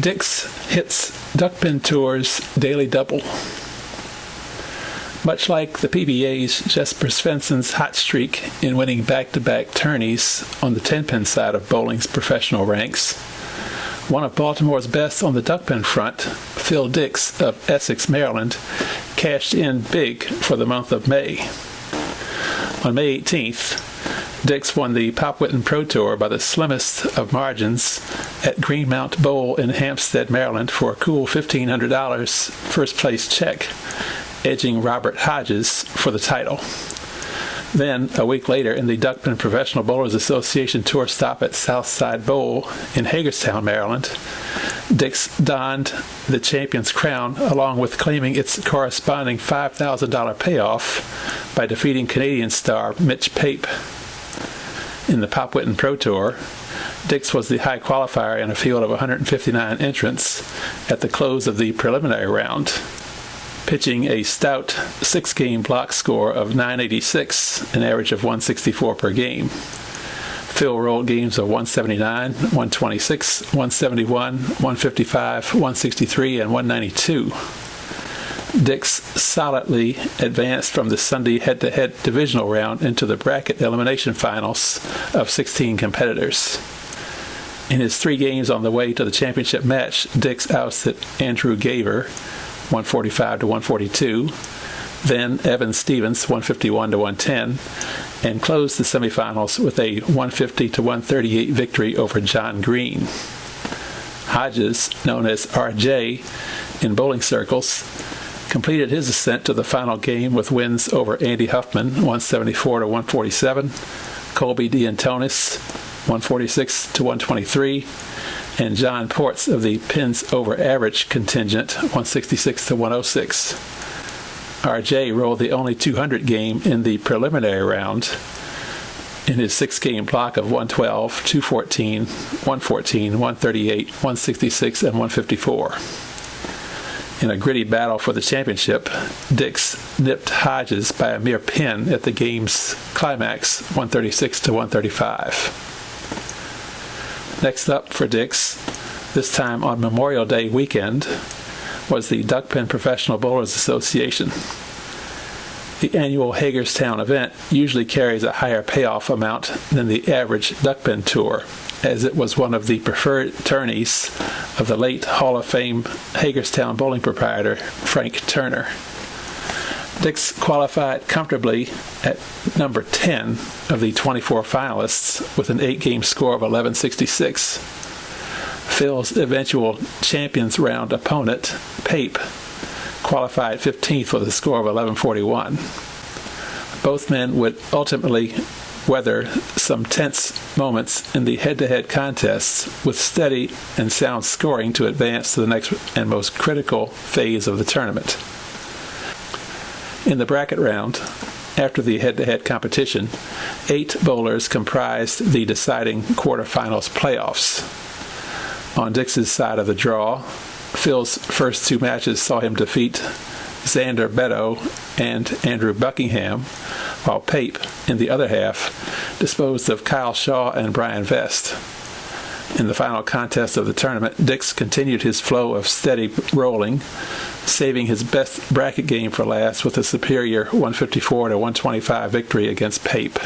Dix hits Duckpin Tour's daily double. Much like the PBA's Jesper Svensson's hot streak in winning back-to-back tourneys on the TENPIN side of bowling's professional ranks, one of Baltimore's best on the Duckpin Front, Phil Dix of Essex, Maryland, cashed in big for the month of May. On May 18th, Dix won the Pop Whitten Pro Tour by the slimmest of margins at Greenmount Bowl in Hampstead, Maryland for a cool $1,500 first-place check, edging Robert Hodges for the title. Then, a week later, in the Duckpin Professional Bowlers Association tour stop at Southside Bowl in Hagerstown, Maryland, Dix donned the champion's crown along with claiming its corresponding $5,000 payoff by defeating Canadian star Mitch Pape. In the Pop Whitten Pro Tour, Dix was the high qualifier in a field of 159 entrants at the close of the preliminary round, pitching a stout 6-game block score of 986, an average of 164 per game. Phil rolled games of 179, 126, 171, 155, 163, and 192. Dix solidly advanced from the Sunday head-to-head divisional round into the bracket elimination finals of 16 competitors. In his 3 games on the way to the championship match, Dix ousted Andrew Gaver 145 to 142, then Evan Stevens 151 to 110, and closed the semifinals with a 150 to 138 victory over John Green. Hodges, known as RJ in bowling circles, completed his ascent to the final game with wins over Andy Huffman 174 to 147, Colby D'Antonis 146 to 123, and John Ports of the Pins Over Average contingent 166 to 106. RJ rolled the only 200 game in the preliminary round in his 6-game block of 112, 214, 114, 138, 166, and 154. In a gritty battle for the championship, Dix nipped Hodges by a mere pin at the game's climax, 136 to 135. Next up for Dix, this time on Memorial Day weekend, was the Duckpin Professional Bowlers Association. The annual Hagerstown event usually carries a higher payoff amount than the average Duckpin Tour, as it was one of the preferred tourneys of the late Hall of Fame Hagerstown bowling proprietor Frank Turner. Dix qualified comfortably at number 10 of the 24 finalists with an 8-game score of 1166. Phil's eventual Champions Round opponent, Pape, qualified 15th with a score of 1141. Both men would ultimately weather some tense moments in the head-to-head contests with steady and sound scoring to advance to the next and most critical phase of the tournament. In the bracket round, after the head-to-head competition, 8 bowlers comprised the deciding quarterfinals playoffs. On Dix's side of the draw, Phil's first 2 matches saw him defeat Xander Beddoe and Andrew Buckingham, while Pape, in the other half, disposed of Kyle Shaw and Brian Vest. In the final contest of the tournament, Dix continued his flow of steady rolling, saving his best bracket game for last with a superior 154 to 125 victory against Pape.